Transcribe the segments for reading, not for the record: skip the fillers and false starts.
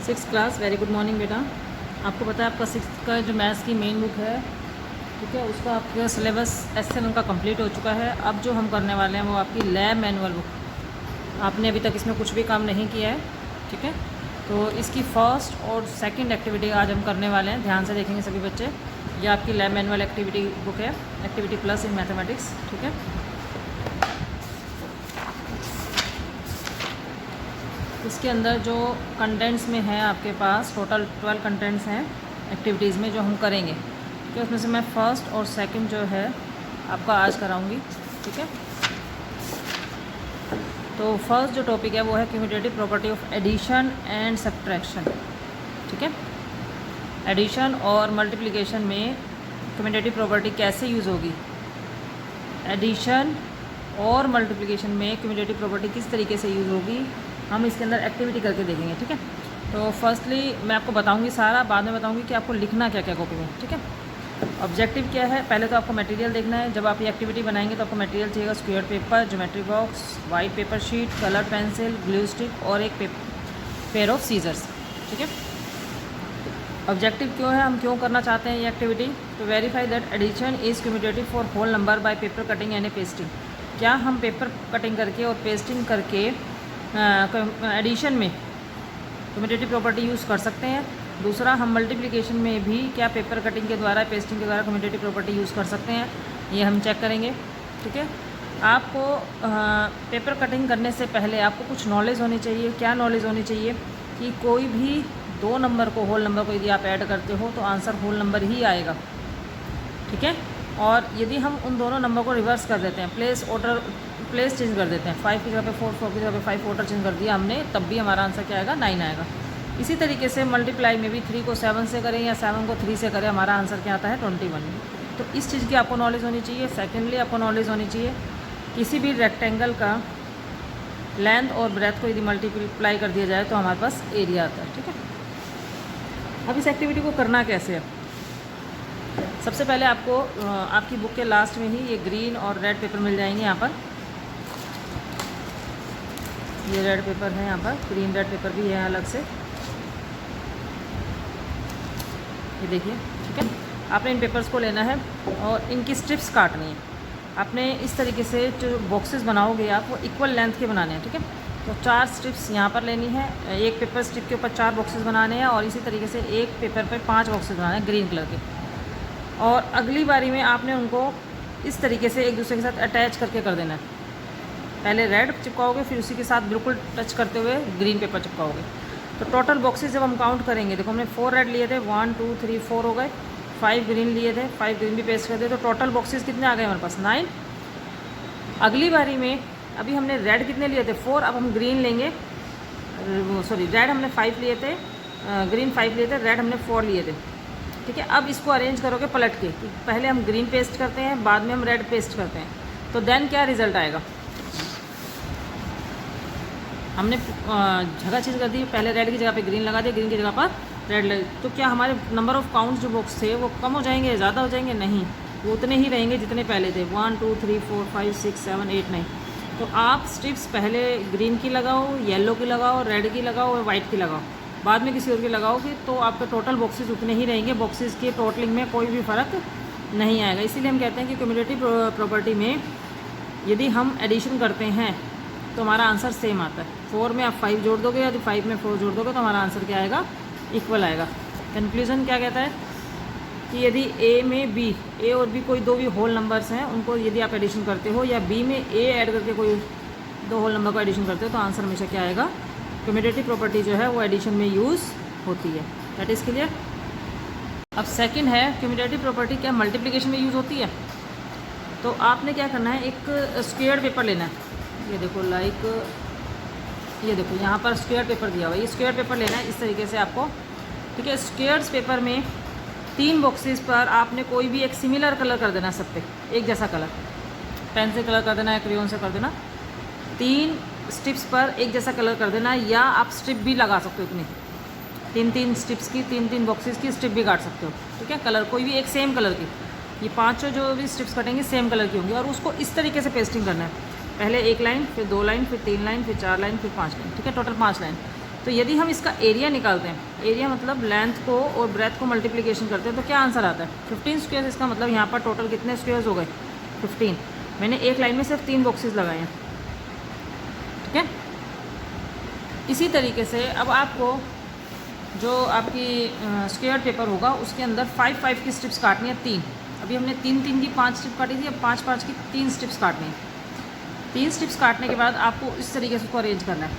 Six class. Very good morning बेटा। आपको पता है आपका सिक्स का जो मैथ्स की मेन बुक है, ठीक है, उसका आपका सिलेबस S7 का कंप्लीट हो चुका है। अब जो हम करने वाले हैं वो आपकी लैब मैनुअल बुक। आपने अभी तक इसमें कुछ भी काम नहीं किया है, ठीक है। तो इसकी फ़र्स्ट और सेकंड एक्टिविटी आज हम करने वाले हैं। ध्यान से देखेंगे सभी बच्चे। ये आपकी लैब मैनुअल एक्टिविटी बुक है, एक्टिविटी प्लस इन मैथमेटिक्स, ठीक है। इसके अंदर जो कंटेंट्स में है आपके पास टोटल 12 कंटेंट्स हैं एक्टिविटीज़ में जो हम करेंगे, ठीक है। उसमें से मैं फ़र्स्ट और सेकंड जो है आपका आज कराऊंगी, ठीक है। तो फर्स्ट जो टॉपिक है वो है cumulative property of addition and subtraction, ठीक है। एडिशन और मल्टीप्लिकेशन में क्यूमुलेटिव प्रॉपर्टी कैसे यूज़ होगी, एडिशन और मल्टीप्लिकेशन में क्यूमुलेटिव प्रॉपर्टी किस तरीके से यूज़ होगी, हम इसके अंदर एक्टिविटी करके देखेंगे, ठीक है। तो फर्स्टली मैं आपको बताऊंगी सारा, बाद में बताऊंगी कि आपको लिखना क्या क्या कॉपी में, ठीक है। ऑब्जेक्टिव क्या है, पहले तो आपको मटेरियल देखना है। जब आप ये एक्टिविटी बनाएंगे तो आपको मटेरियल चाहिएगा square paper, geometry box, white paper sheet, colour pencil, glue stick और एक पेयर ऑफ सीजर्स, ठीक है। ऑब्जेक्टिव क्यों है, हम क्यों करना चाहते हैं ये एक्टिविटी, तो verify that addition is cumulative for whole number by paper cutting and pasting. क्या हम पेपर कटिंग करके और पेस्टिंग करके एडिशन में क्यूमुलेटिव प्रॉपर्टी यूज़ कर सकते हैं। दूसरा, हम मल्टीप्लिकेशन में भी क्या पेपर कटिंग के द्वारा, पेस्टिंग के द्वारा क्यूमुलेटिव प्रॉपर्टी यूज़ कर सकते हैं, ये हम चेक करेंगे, ठीक है। आपको पेपर कटिंग करने से पहले आपको कुछ नॉलेज होनी चाहिए। क्या नॉलेज होनी चाहिए कि कोई भी दो नंबर को, होल नंबर को यदि आप ऐड करते हो तो आंसर होल नंबर ही आएगा, ठीक है। और यदि हम उन दोनों नंबर को रिवर्स कर देते हैं, प्लेस चेंज कर देते हैं, 5 की जगह पे 4, 4 की जगह पे 5 ऑर्डर चेंज कर दिया हमने, तब भी हमारा आंसर क्या आएगा, 9 आएगा। इसी तरीके से मल्टीप्लाई में भी 3 को 7 से करें या 7 को 3 से करें, हमारा आंसर क्या आता है, 21। तो इस चीज़ की आपको नॉलेज होनी चाहिए। सेकेंडली, आपको नॉलेज होनी चाहिए किसी भी रेक्टेंगल का लेंथ और ब्रेथ को यदि मल्टीप्लाई कर दिया जाए तो हमारे पास एरिया आता है, ठीक है। अब इस एक्टिविटी को करना कैसे है, सबसे पहले आपको आपकी बुक के लास्ट में ही ये ग्रीन और रेड पेपर मिल जाएंगे। यहाँ पर ये रेड पेपर है, यहाँ पर ग्रीन रेड पेपर भी है अलग से, ये देखिए, ठीक है। आपने इन पेपर्स को लेना है और इनकी स्ट्रिप्स काटनी है। आपने इस तरीके से जो बॉक्सेस बनाओगे आप, वो इक्वल लेंथ के बनाने हैं, ठीक है। तो 4 स्ट्रिप्स यहाँ पर लेनी है, एक पेपर स्ट्रिप के ऊपर 4 बॉक्सेस बनाने हैं और इसी तरीके से एक पेपर पर 5 बॉक्सेस बनाने हैं ग्रीन कलर के। और अगली बारी में आपने उनको इस तरीके से एक दूसरे के साथ अटैच करके कर देना है। पहले रेड चिपकाओगे, फिर उसी के साथ बिल्कुल टच करते हुए ग्रीन पेपर चिपकाओगे। तो टोटल बॉक्सेस जब हम काउंट करेंगे, देखो हमने 4 रेड लिए थे, 1 2 3 4 हो गए, 5 ग्रीन लिए थे, 5 ग्रीन भी पेस्ट कर दिए, तो टोटल बॉक्सेस कितने आ गए हमारे पास, 9। अगली बारी में अभी हमने रेड कितने लिए थे, 4, अब हम ग्रीन लेंगे, सॉरी रेड हमने 5 लिए थे, ग्रीन 5 लिए थे, रेड हमने 4 लिए थे, ठीक है। अब इसको अरेंज करोगे पलट के, कि पहले हम ग्रीन पेस्ट करते हैं, बाद में हम रेड पेस्ट करते हैं, तो देन क्या रिजल्ट आएगा, हमने जगह चेंज कर दी, पहले रेड की जगह पे ग्रीन लगा दिया, ग्रीन की जगह पर रेड लगा, तो क्या हमारे नंबर ऑफ़ काउंट जो बॉक्स थे वो कम हो जाएंगे, ज़्यादा हो जाएंगे, नहीं, वो उतने ही रहेंगे जितने पहले थे, 1 2 3 4 5 6 7 8 9। तो आप स्ट्रिप्स पहले ग्रीन की लगाओ, येलो की लगाओ, रेड की लगाओ और वाइट की लगाओ, बाद में किसी और की लगाओगे तो आपके टोटल बॉक्सेस उतने ही रहेंगे, बॉक्सेस की टोटलिंग में कोई भी फ़र्क नहीं आएगा। इसीलिए हम कहते हैं कि क्यूमुलेटिव प्रॉपर्टी में यदि हम एडिशन करते हैं तो हमारा आंसर सेम आता है। 4 में आप 5 जोड़ दोगे, यदि 5 में 4 जोड़ दोगे तो हमारा आंसर क्या आएगा, इक्वल आएगा। कंक्लूजन क्या कहता है कि यदि ए में बी, ए और बी कोई दो भी होल नंबर्स हैं, उनको यदि आप एडिशन करते हो, या बी में ए ऐड करके कोई दो होल नंबर को एडिशन करते हो, तो आंसर हमेशा क्या आएगा, क्यूमुलेटिव प्रॉपर्टी जो है वो एडिशन में यूज़ होती है। That is clear. अब सेकंड है क्यूमुलेटिव प्रॉपर्टी क्या मल्टीप्लिकेशन में यूज़ होती है। तो आपने क्या करना है, एक स्क्वायर पेपर लेना है, ये देखो लाइक, ये देखो यहाँ पर स्क्वायर पेपर दिया हुआ है, ये स्क्वायर पेपर लेना है इस तरीके से आपको, ठीक है। स्क्वायर्स पेपर में 3 बॉक्सेस पर आपने कोई भी एक सिमिलर कलर कर देना, सब पे एक जैसा कलर, पेन से कलर कर देना या क्रेयॉन से कर देना, 3 स्ट्रिप्स पर एक जैसा कलर कर देना, या आप स्ट्रिप भी लगा सकते हो, इतनी 3-3 स्ट्रिप्स की, 3-3 बॉक्सेस की स्ट्रिप भी काट सकते हो, ठीक है। कलर कोई भी एक सेम कलर की, ये 5 जो भी स्ट्रिप्स कटेंगे सेम कलर की होंगी, और उसको इस तरीके से पेस्टिंग करना है, पहले 1 लाइन, फिर 2 लाइन, फिर 3 लाइन, फिर 4 लाइन, फिर 5 लाइन, ठीक है, टोटल 5 लाइन। तो यदि हम इसका एरिया निकालते हैं, एरिया मतलब लेंथ को और ब्रेथ को मल्टीप्लिकेशन करते हैं, तो क्या आंसर आता है 15 स्क्वेयर। इसका मतलब यहाँ पर टोटल कितने स्क्वेयर्स हो गए 15। मैंने एक लाइन में सिर्फ 3 बॉक्सेस लगाए हैं, ठीक है। इसी तरीके से अब आपको जो आपकी स्क्वायर पेपर होगा उसके अंदर 5 की स्ट्रिप्स काटनी है, 3। अभी हमने 3 की 5 स्ट्रिप काटी थी, अब 5 की 3 स्ट्रिप्स काटनी है। 3 स्ट्रिप्स काटने के बाद आपको इस तरीके से उसको अरेंज करना है,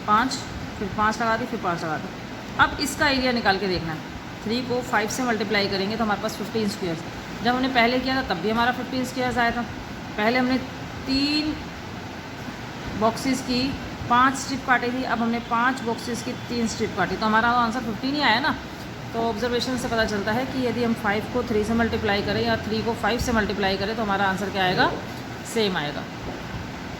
5 फिर 5 लगा दी, फिर 5 लगा दी। अब इसका एरिया निकाल के देखना है। 3 को 5 से मल्टीप्लाई करेंगे तो हमारे पास 15 स्क्वेयर्स। जब हमने पहले किया था तब भी हमारा 15 स्क्वेयर्स आया था। पहले हमने 3 बॉक्सेस की 5 स्ट्रिप काटी थी, अब हमने 5 बॉक्सेस की 3 स्ट्रिप काटी, तो हमारा आंसर 15 ही आया ना। तो ऑब्जर्वेशन से पता चलता है कि यदि हम 5 को 3 से मल्टीप्लाई करें या 3 को 5 से मल्टीप्लाई करें तो हमारा आंसर क्या आएगा, सेम आएगा।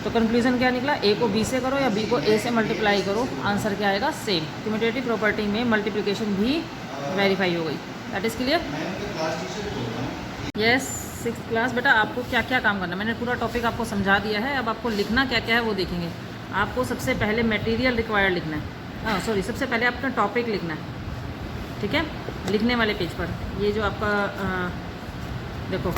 तो कंक्लूजन क्या निकला, ए को बी से करो या बी को ए से मल्टीप्लाई करो, आंसर क्या आएगा, सेम। कम्यूटेटिव प्रॉपर्टी में मल्टीप्लिकेशन भी वेरीफाई हो गई। That is clear. Yes, 6th class. बेटा आपको क्या क्या काम करना है, मैंने पूरा टॉपिक आपको समझा दिया है। अब आपको लिखना क्या क्या है वो देखेंगे। आपको सबसे पहले मटेरियल रिक्वायर्ड लिखना है, सबसे पहले आपका टॉपिक लिखना है, ठीक है, लिखने वाले पेज पर। ये जो आपका देखो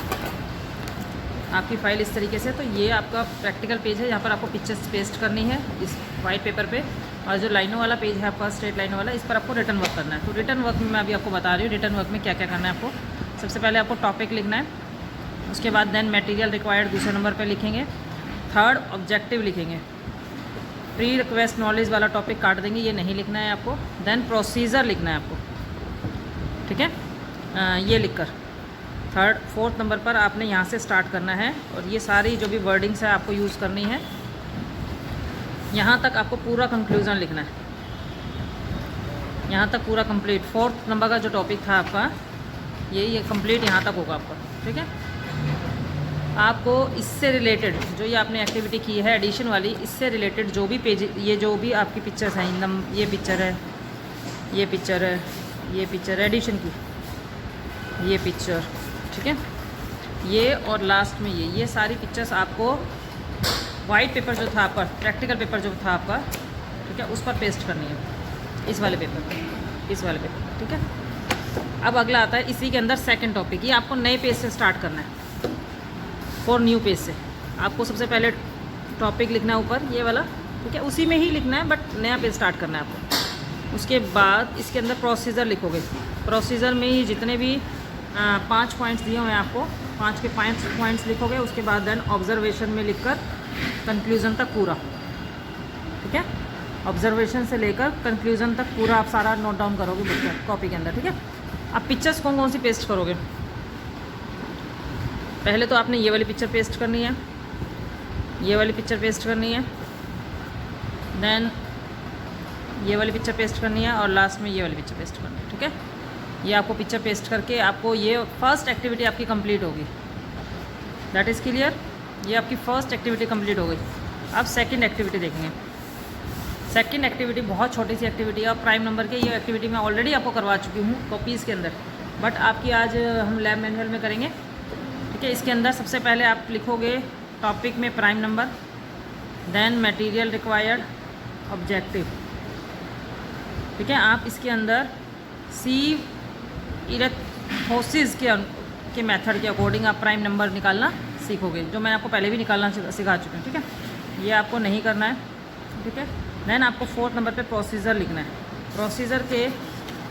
आपकी फ़ाइल इस तरीके से, तो ये आपका प्रैक्टिकल पेज है। यहाँ पर आपको पिक्चर्स पेस्ट करनी है इस वाइट पेपर पे, और जो लाइनों वाला पेज है आपका स्ट्रेट लाइनों वाला, इस पर आपको रिटर्न वर्क करना है। तो रिटर्न वर्क में मैं अभी आपको बता रही हूँ रिटर्न वर्क में क्या क्या करना है आपको। सबसे पहले आपको टॉपिक लिखना है, उसके बाद देन मटेरियल रिक्वायर्ड दूसरे नंबर पर लिखेंगे, थर्ड ऑब्जेक्टिव लिखेंगे, प्री रिक्वेस्ट नॉलेज वाला टॉपिक काट देंगे, ये नहीं लिखना है आपको। देन प्रोसीजर लिखना है आपको, ठीक है, ये लिखकर 3rd 4th नंबर पर आपने यहाँ से स्टार्ट करना है, और ये सारी जो भी वर्डिंग्स है आपको यूज़ करनी है। यहाँ तक आपको पूरा कंक्लूजन लिखना है, यहाँ तक पूरा कंप्लीट। 4th नंबर का जो टॉपिक था आपका ये कंप्लीट यहाँ तक होगा आपका, ठीक है। आपको इससे रिलेटेड जो ये आपने एक्टिविटी की है एडिशन वाली, इससे रिलेटेड जो भी पेज, ये जो भी आपकी पिक्चर्स हैं, ये पिक्चर है, ये पिक्चर है, ये पिक्चर एडिशन की, ये पिक्चर, ठीक है, ये और लास्ट में ये सारी पिक्चर्स आपको वाइट पेपर जो था आपका, प्रैक्टिकल पेपर जो था आपका, ठीक है, उस पर पेस्ट करनी है, इस वाले पेपर पर, इस वाले पेपर, ठीक है। अब अगला आता है इसी के अंदर सेकंड टॉपिक, ये आपको नए पेज से स्टार्ट करना है, फॉर न्यू पेज से। आपको सबसे पहले टॉपिक लिखना है ऊपर ये वाला, ठीक है, उसी में ही लिखना है बट नया पेज स्टार्ट करना है आपको। उसके बाद इसके अंदर प्रोसीजर लिखोगे, प्रोसीजर में ही जितने भी 5 पॉइंट्स दिए हुए हैं आपको, 5 के 5 पॉइंट्स लिखोगे। उसके बाद देन ऑब्जर्वेशन में लिखकर कंक्लूज़न तक पूरा, ठीक है, ऑब्जर्वेशन से लेकर कंक्लूज़न तक पूरा आप सारा नोट डाउन करोगे बुक में, कॉपी के अंदर, ठीक है। अब पिक्चर्स कौन कौन सी पेस्ट करोगे, पहले तो आपने ये वाली पिक्चर पेस्ट करनी है, ये वाली पिक्चर पेस्ट करनी है, देन ये वाली पिक्चर पेस्ट करनी है, और लास्ट में ये वाली पिक्चर पेस्ट करनी है, ठीक है। ये आपको पिक्चर पेस्ट करके आपको ये फर्स्ट एक्टिविटी आपकी कंप्लीट होगी। That is clear. ये आपकी फ़र्स्ट एक्टिविटी कंप्लीट हो गई। अब सेकंड एक्टिविटी देखेंगे। सेकंड एक्टिविटी बहुत छोटी सी एक्टिविटी है और प्राइम नंबर के, ये एक्टिविटी मैं ऑलरेडी आपको करवा चुकी हूँ कॉपीज़ के अंदर, बट आपकी आज हम लैब मैनुअल में करेंगे, ठीक है। इसके अंदर सबसे पहले आप लिखोगे टॉपिक में prime number, then material required, objective, ठीक है। आप इसके अंदर सी इरेथोसिस के मेथड के अकॉर्डिंग आप प्राइम नंबर निकालना सीखोगे, जो मैं आपको पहले भी निकालना सिखा चुकी हूँ, ठीक है। ये आपको नहीं करना है, ठीक है। देन आपको 4th नंबर पे प्रोसीजर लिखना है। प्रोसीजर के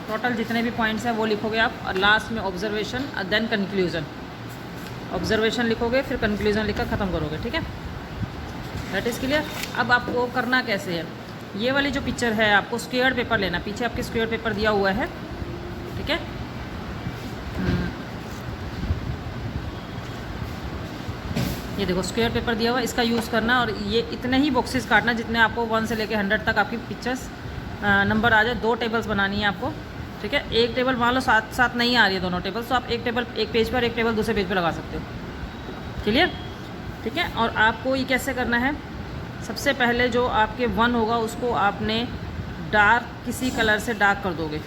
टोटल जितने भी पॉइंट्स हैं वो लिखोगे आप, और लास्ट में ऑब्जर्वेशन और देन कंक्लूजन। ऑब्जर्वेशन लिखोगे फिर कंक्लूजन लिखकर ख़त्म करोगे, ठीक है। That is clear. अब आपको करना कैसे है, ये वाली जो पिक्चर है आपको स्क्वायर पेपर लेना, पीछे आपके स्क्वायर पेपर दिया हुआ है, ठीक है। ये देखो स्क्वायर पेपर दिया हुआ है, इसका यूज़ करना, और ये इतने ही बॉक्सेस काटना जितने आपको 1 से लेकर 100 तक आपकी पिक्चर्स नंबर आ जाए। 2 टेबल्स बनानी है आपको, ठीक है। एक टेबल मान लो साथ साथ नहीं आ रही है दोनों टेबल्स, तो आप एक टेबल एक पेज पर, एक टेबल दूसरे पेज पर लगा सकते हो, क्लियर, ठीक है। और आपको ये कैसे करना है, सबसे पहले जो आपके 1 होगा उसको आपने डार्क किसी कलर से डार्क कर दोगे,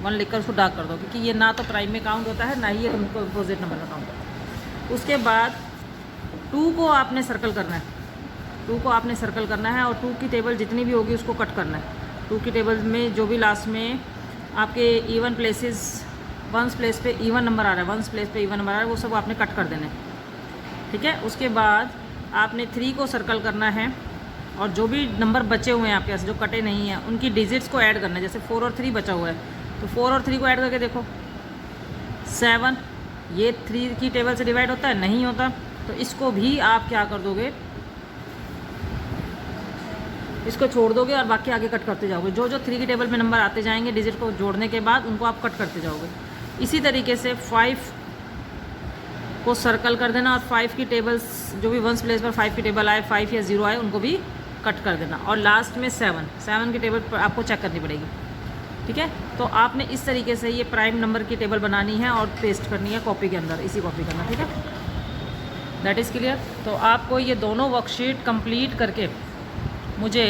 1 लिखकर उसको डार्क कर दो, क्योंकि ये ना तो प्राइम में काउंट होता है ना ही ये तुमको अपोजिट नंबर में काउंट होता है। उसके बाद 2 को आपने सर्कल करना है, 2 को आपने सर्कल करना है, और 2 की टेबल जितनी भी होगी उसको कट करना है। 2 की टेबल में जो भी लास्ट में आपके इवन प्लेसेस, वंस प्लेस पे इवन नंबर आ रहा है, वंस प्लेस पे इवन नंबर आ रहा है, वो सब आपने कट कर देने, ठीक है। उसके बाद आपने 3 को सर्कल करना है और जो भी नंबर बचे हुए हैं आपके पास जो कटे नहीं हैं उनकी डिजिट्स को ऐड करना है। जैसे 4 और 3 बचा हुआ है तो 4 और 3 को ऐड करके देखो 7, ये 3 की टेबल से डिवाइड होता है, नहीं होता, तो इसको भी आप क्या कर दोगे, इसको छोड़ दोगे और बाकी आगे कट करते जाओगे। जो जो 3 की टेबल में नंबर आते जाएंगे डिजिट को जोड़ने के बाद उनको आप कट करते जाओगे। इसी तरीके से 5 को सर्कल कर देना और 5 की टेबल्स जो भी वंस प्लेस पर 5 की टेबल आए, 5 या 0 आए, उनको भी कट कर देना। और लास्ट में 7 की टेबल पर आपको चेक करनी पड़ेगी, ठीक है। तो आपने इस तरीके से ये प्राइम नंबर की टेबल बनानी है और पेस्ट करनी है कॉपी के अंदर, इसी कॉपी के अंदर, ठीक है। That is clear. तो आपको ये दोनों वर्कशीट कंप्लीट करके मुझे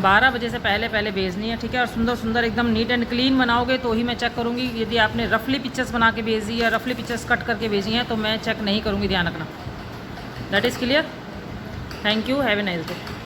12 बजे से पहले भेजनी है, ठीक है। और सुंदर सुंदर एकदम नीट एंड क्लीन बनाओगे तो ही मैं चेक करूँगी। यदि आपने रफली पिक्चर्स बना के भेजी या रफली पिक्चर्स कट करके भेजी हैं तो मैं चेक नहीं करूँगी, ध्यान रखना। That is clear. Thank you, have a nice day.